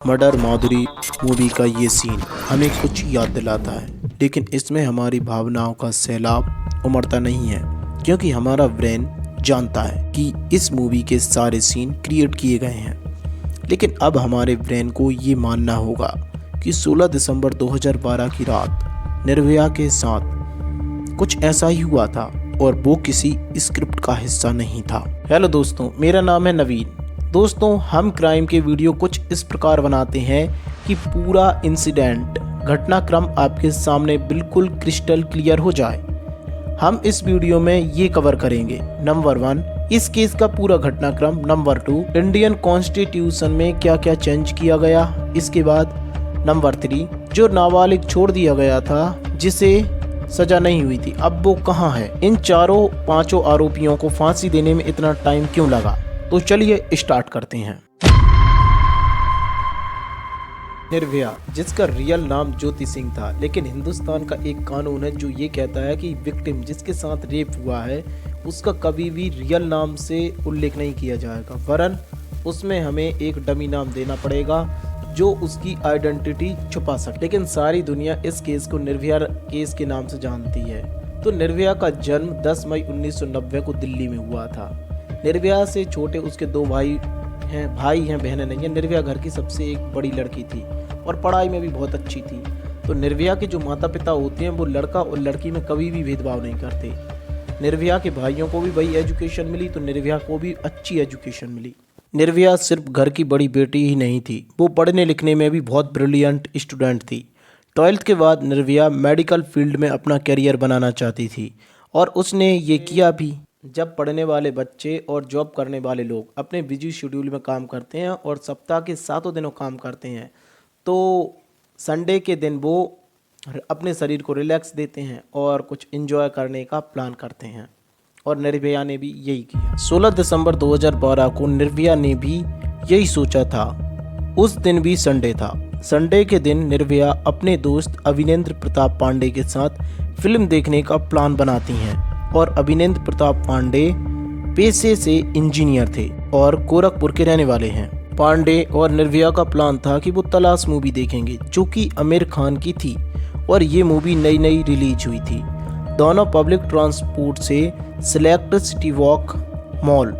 Murder माधुरी movie का ये scene हमें कुछ याद दिलाता है, लेकिन इसमें हमारी भावनाओं का सैलाब उमड़ता नहीं है, क्योंकि हमारा ब्रेन जानता है कि इस मूवी के सारे सीन क्रिएट किए गए हैं। लेकिन अब हमारे ब्रेन को ये मानना होगा कि 16 दिसंबर 2012 की रात निर्भया के साथ कुछ ऐसा ही हुआ था और वो किसी स्क्रिप्ट का हिस्सा नहीं था। हेलो दोस्तों, मेरा नाम है नवीन। दोस्तों, हम क्राइम के वीडियो कुछ इस प्रकार बनाते हैं कि पूरा इंसिडेंट घटनाक्रम आपके सामने बिल्कुल क्रिस्टल क्लियर हो जाए। हम इस वीडियो में ये कवर करेंगे, नंबर 1 इस केस का पूरा घटनाक्रम, नंबर 2 इंडियन कॉन्स्टिट्यूशन में क्या क्या चेंज किया गया, इसके बाद नंबर 3 जो नाबालिग छोड़ दिया गया था जिसे सजा नहीं हुई थी, अब वो कहाँ है, इन चारों पांचों आरोपियों को फांसी देने में इतना टाइम क्यों लगा। तो चलिए स्टार्ट करते हैं। निर्भया, जिसका रियल नाम ज्योति सिंह था, लेकिन हिंदुस्तान का एक कानून है जो ये कहता है कि विक्टिम जिसके साथ रेप हुआ है उसका कभी भी रियल नाम से उल्लेख नहीं किया जाएगा, वरन उसमें हमें एक डमी नाम देना पड़ेगा जो उसकी आइडेंटिटी छुपा सके। लेकिन सारी दुनिया इस केस को निर्भया केस के नाम से जानती है। तो निर्भया का जन्म 10 मई 1990 को दिल्ली में हुआ था। निर्भया से छोटे उसके 2 भाई हैं, बहनें नहीं हैं। निर्भया घर की सबसे एक बड़ी लड़की थी और पढ़ाई में भी बहुत अच्छी थी। तो निर्भया के जो माता पिता होते हैं वो लड़का और लड़की में कभी भी भेदभाव नहीं करते। निर्भया के भाइयों को भी वही एजुकेशन मिली, तो निर्भया को भी अच्छी एजुकेशन मिली। निर्भया सिर्फ घर की बड़ी बेटी ही नहीं थी, वो पढ़ने लिखने में भी बहुत ब्रिलियंट स्टूडेंट थी। 12th के बाद निर्भया मेडिकल फील्ड में अपना करियर बनाना चाहती थी और उसने ये किया भी। जब पढ़ने वाले बच्चे और जॉब करने वाले लोग अपने बिजी शेड्यूल में काम करते हैं और सप्ताह के 7 दिनों काम करते हैं, तो संडे के दिन वो अपने शरीर को रिलैक्स देते हैं और कुछ एंजॉय करने का प्लान करते हैं, और निर्भया ने भी यही किया। 16 दिसंबर 2012 को निर्भया ने भी यही सोचा था। उस दिन भी संडे था। संडे के दिन निर्भया अपने दोस्त अभिनेंद्र प्रताप पांडे के साथ फिल्म देखने का प्लान बनाती हैं, और अभिनेंद्र प्रताप पांडे पेशे से इंजीनियर थे और गोरखपुर के रहने वाले हैं। पांडे और निर्भया का प्लान था कि वो तलाश मूवी देखेंगे, जो कि आमिर खान की थी, और ये मूवी नई नई रिलीज हुई थी। दोनों पब्लिक ट्रांसपोर्ट से select city walk mall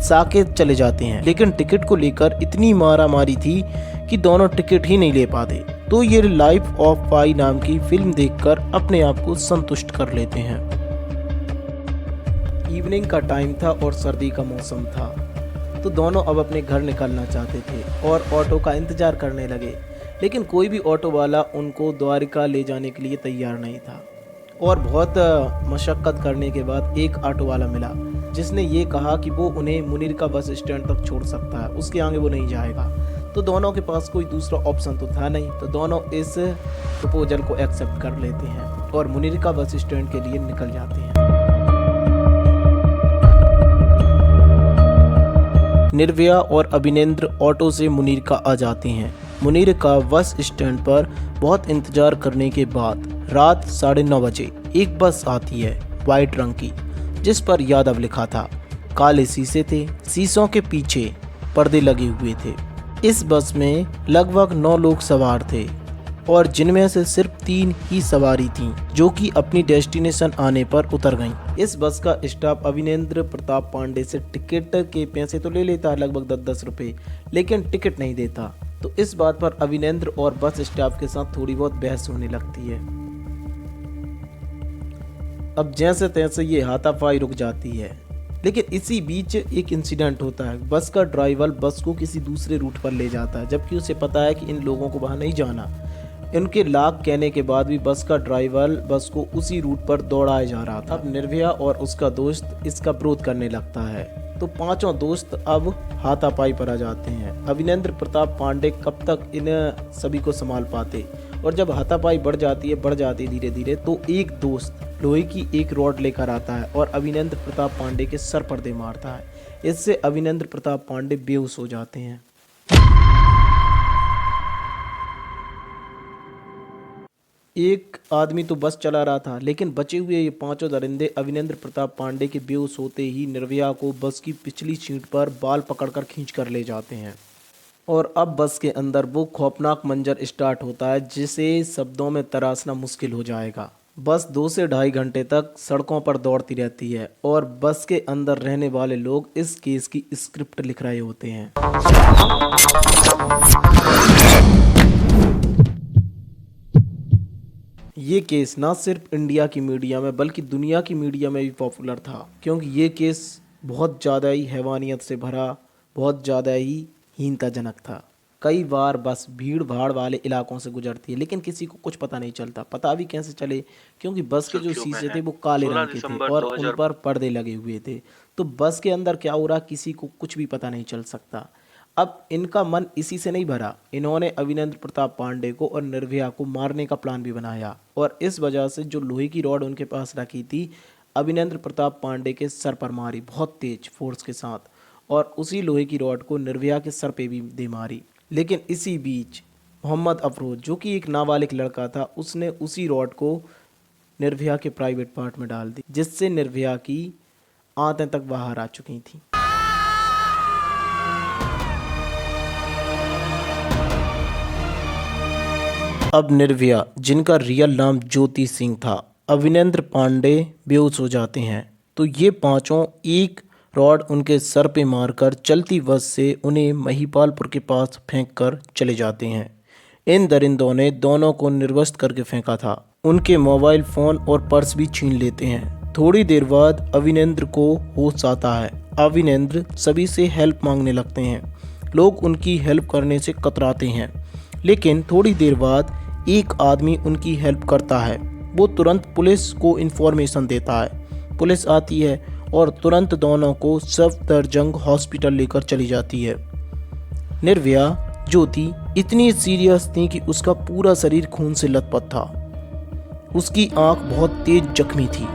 Saket चले जाते हैं, लेकिन टिकट को लेकर इतनी मारामारी थी कि दोनों टिकट ही नहीं ले पाते। तो ये लाइफ ऑफ पाई नाम की फिल्म देखकर अपने आप को संतुष्ट कर लेते हैं। इवनिंग का टाइम था और सर्दी का मौसम था, तो दोनों अब अपने घर निकलना चाहते थे और ऑटो का इंतजार करने लगे, लेकिन कोई भी ऑटो वाला उनको द्वारिका ले जाने के लिए तैयार नहीं था। और बहुत मशक्क़त करने के बाद एक ऑटो वाला मिला जिसने ये कहा कि वो उन्हें मुनीर का बस स्टैंड तक छोड़ सकता है, उसके आगे वो नहीं जाएगा। तो दोनों के पास कोई दूसरा ऑप्शन तो था नहीं, तो दोनों इस प्रपोजल को एक्सेप्ट कर लेते हैं और मुनीर का बस स्टैंड के लिए निकल जाते हैं। निर्भया और अभिनेंद्र ऑटो से मुनीर का आ जाते हैं। मुनीर का बस स्टैंड पर बहुत इंतजार करने के बाद रात 9:30 बजे एक बस आती है वाइट रंग की, जिस पर यादव लिखा था। काले शीशे थे, शीशों के पीछे पर्दे लगे हुए थे। इस बस में लगभग 9 लोग सवार थे और जिनमें से सिर्फ 3 ही सवारी थीं, जो कि अपनी डेस्टिनेशन आने पर उतर गईं। इस बस का स्टाफ अभिनेंद्र प्रताप पांडे से टिकट के पैसे तो ले लेता है, लगभग 10-10 रुपए, लेकिन टिकट नहीं देता। तो इस बात पर अभिनेंद्र और बस स्टाफ के साथ थोड़ी बहुत बहस होने लगती है। अब जैसे तैसे ये हाथापाई रुक जाती है, लेकिन इसी बीच एक इंसिडेंट होता है। बस का ड्राइवर बस को किसी दूसरे रूट पर ले जाता है, जबकि उसे पता है कि इन लोगों को वहाँ नहीं जाना। इनके लाख कहने के बाद भी बस का ड्राइवर बस को उसी रूट पर दौड़ाया जा रहा था। अब निर्भया और उसका दोस्त इसका विरोध करने लगता है, तो पांचों दोस्त अब हाथापाई पर आ जाते हैं। अभिनेंद्र प्रताप पांडे कब तक इन सभी को संभाल पाते, और जब हाथापाई बढ़ जाती है धीरे धीरे, तो एक दोस्त लोहे की एक रॉड लेकर आता है और अभिनेंद्र प्रताप पांडे के सर पर दे मारता है। इससे अभिनेंद्र प्रताप पांडे बेहोश हो जाते हैं। एक आदमी तो बस चला रहा था, लेकिन बचे हुए ये पांचों दरिंदे अभिनेंद्र प्रताप पांडे के बेहोश होते ही निर्भया को बस की पिछली सीट पर बाल पकड़कर खींच कर ले जाते हैं। और अब बस के अंदर वो खौफनाक मंजर स्टार्ट होता है जिसे शब्दों में तराशना मुश्किल हो जाएगा। बस 2 से ढाई घंटे तक सड़कों पर दौड़ती रहती है और बस के अंदर रहने वाले लोग इस केस की स्क्रिप्ट लिख रहे होते हैं। ये केस ना सिर्फ इंडिया की मीडिया में बल्कि दुनिया की मीडिया में भी पॉपुलर था, क्योंकि ये केस बहुत ज़्यादा ही हैवानियत से भरा, बहुत ज़्यादा ही हीनताजनक था। कई बार बस भीड़ भाड़ वाले इलाकों से गुजरती है लेकिन किसी को कुछ पता नहीं चलता। पता भी कैसे चले, क्योंकि बस के जो शीशे थे वो काले रंग के थे और उन पर पर्दे लगे हुए थे। तो बस के अंदर क्या हो रहा किसी को कुछ भी पता नहीं चल सकता। अब इनका मन इसी से नहीं भरा, इन्होंने अविनेंद्र प्रताप पांडे को और निर्भया को मारने का प्लान भी बनाया और इस वजह से जो लोहे की रॉड उनके पास रखी थी, अविनेंद्र प्रताप पांडे के सर पर मारी बहुत तेज फोर्स के साथ, और उसी लोहे की रॉड को निर्भया के सर पे भी दे मारी। लेकिन इसी बीच मोहम्मद अफरोज, जो कि एक नाबालिग लड़का था, उसने उसी रॉड को निर्भया के प्राइवेट पार्ट में डाल दी, जिससे निर्भया की आंतें तक बाहर आ चुकी थी। अब निर्भया, जिनका रियल नाम ज्योति सिंह था, अविनेंद्र पांडे बेहोश हो जाते हैं तो ये पांचों एक रॉड उनके सर पे मारकर चलती बस से उन्हें महिपालपुर के पास फेंक कर चले जाते हैं। इन दरिंदों ने दोनों को निर्वस्त करके फेंका था। उनके मोबाइल फ़ोन और पर्स भी छीन लेते हैं। थोड़ी देर बाद अविनेंद्र को होश आता है। अविनेंद्र सभी से हेल्प मांगने लगते हैं। लोग उनकी हेल्प करने से कतराते हैं, लेकिन थोड़ी देर बाद एक आदमी उनकी हेल्प करता है। वो तुरंत पुलिस को इन्फॉर्मेशन देता है। पुलिस आती है और तुरंत दोनों को सफदरजंग हॉस्पिटल लेकर चली जाती है। निर्भया ज्योति इतनी सीरियस थी कि उसका पूरा शरीर खून से लथपथ था। उसकी आंख बहुत तेज जख्मी थी।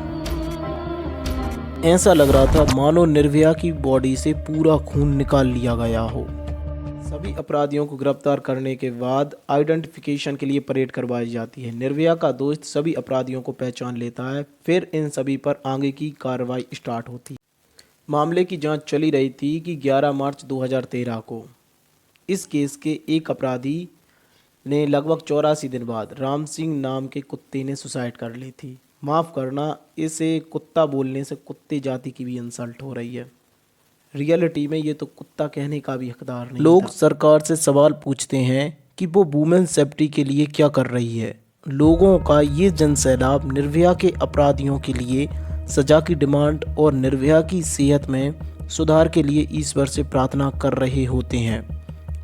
ऐसा लग रहा था मानो निर्भया की बॉडी से पूरा खून निकाल लिया गया हो। सभी अपराधियों को गिरफ्तार करने के बाद आइडेंटिफिकेशन के लिए परेड करवाई जाती है। निर्भया का दोस्त सभी अपराधियों को पहचान लेता है। फिर इन सभी पर आगे की कार्रवाई स्टार्ट होती है। मामले की जांच चली रही थी कि 11 मार्च 2013 को इस केस के एक अपराधी ने लगभग 84 दिन बाद राम सिंह नाम के कुत्ते ने सुसाइड कर ली थी। माफ़ करना, इसे कुत्ता बोलने से कुत्ते जाति की भी इंसल्ट हो रही है। रियलिटी में ये तो कुत्ता कहने का भी हकदार नहीं। लोग सरकार से सवाल पूछते हैं कि वो वुमेन सेफ्टी के लिए क्या कर रही है। लोगों का ये जनसैलाब निर्भया के अपराधियों के लिए सजा की डिमांड और निर्भया की सेहत में सुधार के लिए ईश्वर से प्रार्थना कर रहे होते हैं।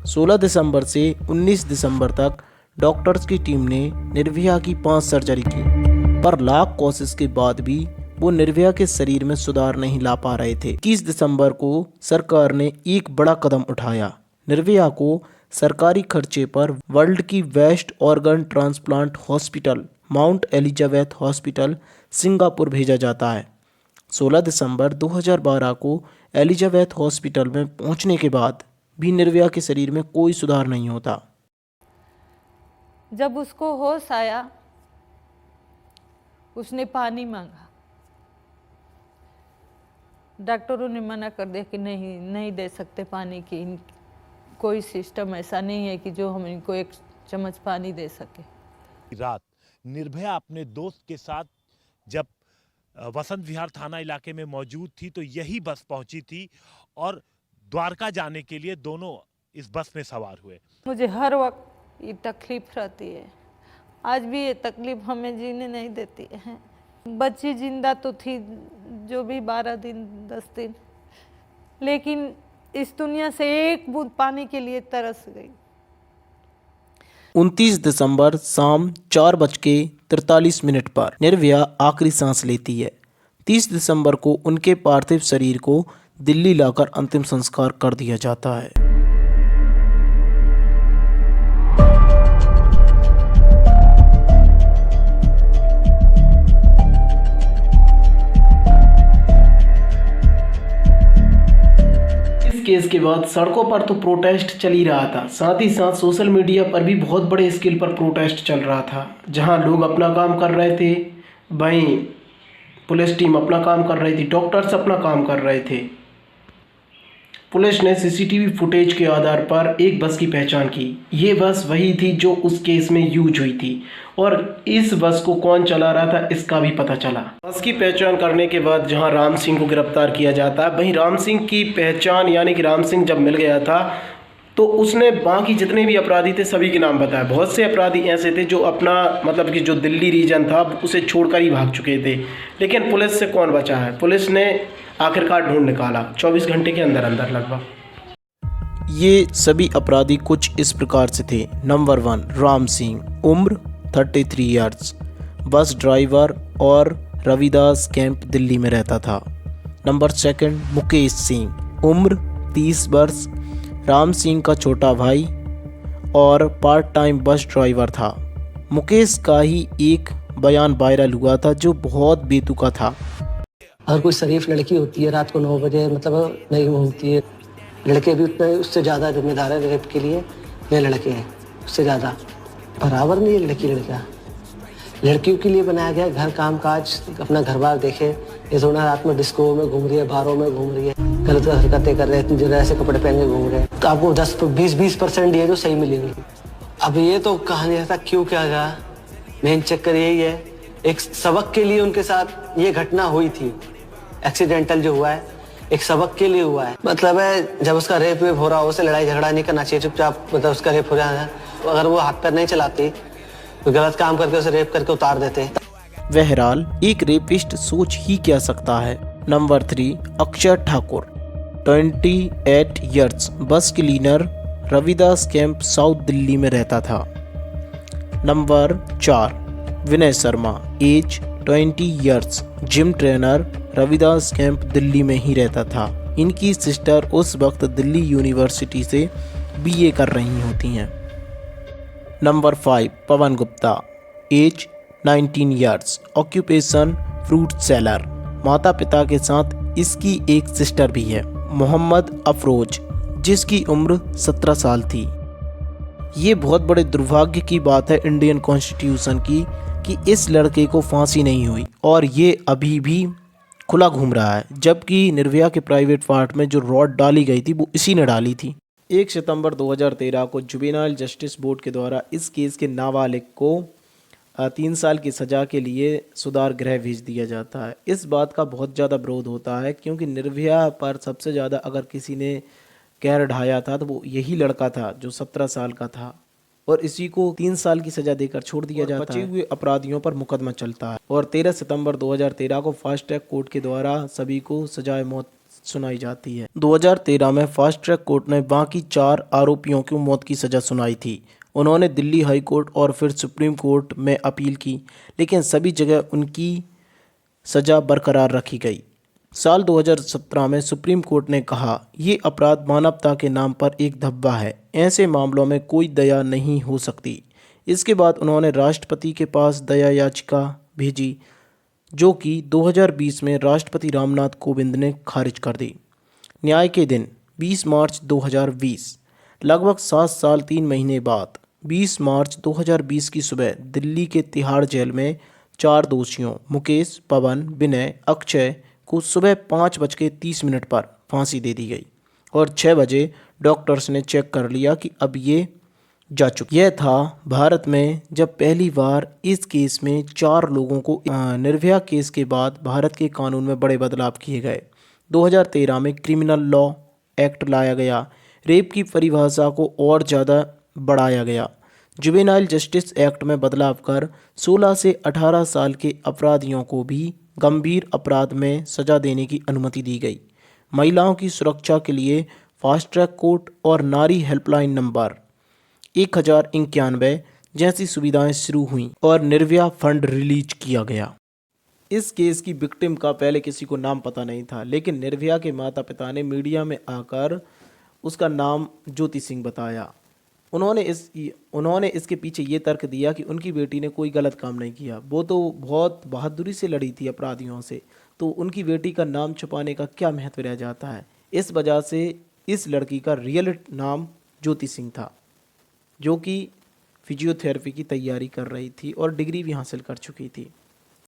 16 दिसंबर से 19 दिसंबर तक डॉक्टर्स की टीम ने निर्भया की 5 सर्जरी की, पर लाख कोशिश के बाद भी वो निर्भया के शरीर में सुधार नहीं ला पा रहे थे। 21 दिसंबर को सरकार ने एक बड़ा कदम उठाया। निर्भया को सरकारी खर्चे पर वर्ल्ड की best organ transplant hospital mount Elizabeth hospital Singapore भेजा जाता है। 16 दिसंबर 2012 को एलिजाबेथ हॉस्पिटल में पहुंचने के बाद भी निर्भया के शरीर में कोई सुधार नहीं होता। जब उसको होश आया, उसने पानी मांगा। डॉक्टरों ने मना कर दिया कि नहीं दे सकते पानी की, कोई सिस्टम ऐसा नहीं है कि जो हम इनको एक चम्मच पानी दे सके। रात निर्भया अपने दोस्त के साथ जब वसंत विहार थाना इलाके में मौजूद थी तो यही बस पहुंची थी और द्वारका जाने के लिए दोनों इस बस में सवार हुए। मुझे हर वक्त ये तकलीफ रहती है, आज भी ये तकलीफ हमें जीने नहीं देती है। बच्ची जिंदा तो थी जो भी 12 दिन 10 दिन, लेकिन इस दुनिया से एक बूंद पानी के लिए तरस गई। 29 दिसंबर शाम 4:43 पर निर्भया आखिरी सांस लेती है। 30 दिसंबर को उनके पार्थिव शरीर को दिल्ली लाकर अंतिम संस्कार कर दिया जाता है। केस के बाद सड़कों पर तो प्रोटेस्ट चल ही रहा था, साथ ही साथ सोशल मीडिया पर भी बहुत बड़े स्केल पर प्रोटेस्ट चल रहा था, जहां लोग अपना काम कर रहे थे, वहीं पुलिस टीम अपना काम कर रही थी, डॉक्टर्स अपना काम कर रहे थे। पुलिस ने सीसीटीवी फुटेज के आधार पर एक बस की पहचान की। ये बस वही थी जो उस केस में यूज हुई थी और इस बस को कौन चला रहा था इसका भी पता चला। बस की पहचान करने के बाद जहां राम सिंह को गिरफ्तार किया जाता है, वहीं राम सिंह की पहचान यानी कि राम सिंह जब मिल गया था तो उसने बाकी जितने भी अपराधी थे सभी के नाम बताए। बहुत से अपराधी ऐसे थे जो अपना मतलब कि जो दिल्ली रीजन था उसे छोड़कर ही भाग चुके थे, लेकिन पुलिस से कौन बचा है? पुलिस ने आखिरकार ढूंढ निकाला 24 घंटे के अंदर अंदर लगभग। ये सभी अपराधी कुछ इस प्रकार से थे। नंबर 1 राम सिंह, उम्र 33 ईयर्स, बस ड्राइवर और रविदास कैंप दिल्ली में रहता था। नंबर 2 मुकेश सिंह, उम्र 30 वर्ष, राम सिंह का छोटा भाई और पार्ट टाइम बस ड्राइवर था। मुकेश का ही एक बयान वायरल हुआ था जो बहुत बेतुका था। अगर कोई शरीफ लड़की होती है रात को 9 बजे मतलब नहीं घूमती है, लड़के भी उतने उससे ज़्यादा जिम्मेदार है रेप के लिए, ये लड़के हैं उससे ज़्यादा बराबर नहीं है। लड़का लड़कियों के लिए बनाया गया, घर काम काज अपना घर बार देखे। ये थोड़ा रात में डिस्को में घूम रही है, बारों में घूम रही है, गलत हरकतें कर रहे हैं, जो ऐसे कपड़े पहन के घूम रहे हैं, तो आपको 10-20% ये जो सही मिलेंगी। अब ये तो कहानी ऐसा क्यों क्या गया, मेन चक्कर यही है। एक सबक के लिए उनके साथ ये घटना हुई थी, एक्सीडेंटल जो हुआ है एक सबक के लिए हुआ है। मतलब है जब उसका रेप वेप हो रहा हो उसे लड़ाई झगड़ा नहीं करना चाहिए, चुपचाप मतलब उसका रेप हो जाए। तो अगर वो हाथ पैर नहीं चलाती तो गलत काम करके उसे रेप करके उतार देते। बहरहाल एक रेपिस्ट सोच ही क्या सकता है। Number 3 Akshay Thakur, 28 years, bus cleaner, Ravidas camp south Delhi में रहता था। Number 4 Vinay Sharma, age 20 years, gym trainer, Ravidas camp Delhi में ही रहता था। इनकी सिस्टर उस वक्त दिल्ली यूनिवर्सिटी से बीए कर रही होती हैं। Number 5 Pawan Gupta, age 19 years, occupation fruit seller, माता पिता के साथ इसकी एक सिस्टर भी है, मोहम्मद अफरोज, जिसकी उम्र 17 साल थी। ये बहुत बड़े दुर्भाग्य की बात है इंडियन कॉन्स्टिट्यूशन की कि इस लड़के को फांसी नहीं हुई और ये अभी भी खुला घूम रहा है, जबकि निर्भया के प्राइवेट पार्ट में जो रॉड डाली गई थी वो इसी ने डाली थी। 1 सितंबर 2013 को जुवेनाइल जस्टिस बोर्ड के द्वारा इस केस के नाबालिग को 3 साल की सज़ा के लिए सुधार गृह भेज दिया जाता है। इस बात का बहुत ज़्यादा विरोध होता है क्योंकि निर्भया पर सबसे ज़्यादा अगर किसी ने कहर ढाया था तो वो यही लड़का था जो 17 साल का था और इसी को 3 साल की सज़ा देकर छोड़ दिया जाता है। बचे हुए अपराधियों पर मुकदमा चलता है और 13 सितंबर 2013 को फास्ट ट्रैक कोर्ट के द्वारा सभी को सजाए मौत सुनाई जाती है। 2013 में फास्ट ट्रैक कोर्ट ने बाकी 4 आरोपियों को मौत की सज़ा सुनाई थी। उन्होंने दिल्ली हाई कोर्ट और फिर सुप्रीम कोर्ट में अपील की, लेकिन सभी जगह उनकी सज़ा बरकरार रखी गई। साल 2017 में सुप्रीम कोर्ट ने कहा ये अपराध मानवता के नाम पर एक धब्बा है, ऐसे मामलों में कोई दया नहीं हो सकती। इसके बाद उन्होंने राष्ट्रपति के पास दया याचिका भेजी जो कि 2020 में राष्ट्रपति रामनाथ कोविंद ने खारिज कर दी। न्याय के दिन 20 मार्च 2020, लगभग 7 साल 3 महीने बाद 20 मार्च 2020 की सुबह दिल्ली के तिहाड़ जेल में 4 दोषियों मुकेश, पवन, विनय, अक्षय को सुबह 5:30 पर फांसी दे दी गई और 6 बजे डॉक्टर्स ने चेक कर लिया कि अब ये जा चुकी। यह था भारत में जब पहली बार इस केस में 4 लोगों को निर्भया केस के बाद भारत के कानून में बड़े बदलाव किए गए। 2013 में क्रिमिनल लॉ एक्ट लाया गया, रेप की परिभाषा को और ज़्यादा बढ़ाया गया, जुवेनाइल जस्टिस एक्ट में बदलाव कर 16 से 18 साल के अपराधियों को भी गंभीर अपराध में सजा देने की अनुमति दी गई। महिलाओं की सुरक्षा के लिए फास्ट ट्रैक कोर्ट और नारी हेल्पलाइन नंबर 1091 जैसी सुविधाएं शुरू हुईं और निर्भया फंड रिलीज किया गया। इस केस की विक्टिम का पहले किसी को नाम पता नहीं था, लेकिन निर्भया के माता पिता ने मीडिया में आकर उसका नाम ज्योति सिंह बताया। उन्होंने इसके पीछे ये तर्क दिया कि उनकी बेटी ने कोई गलत काम नहीं किया, वो तो बहुत बहादुरी से लड़ी थी अपराधियों से, तो उनकी बेटी का नाम छुपाने का क्या महत्व रह जाता है। इस वजह से इस लड़की का रियल नाम ज्योति सिंह था, जो कि फिजियोथेरेपी की तैयारी कर रही थी और डिग्री भी हासिल कर चुकी थी।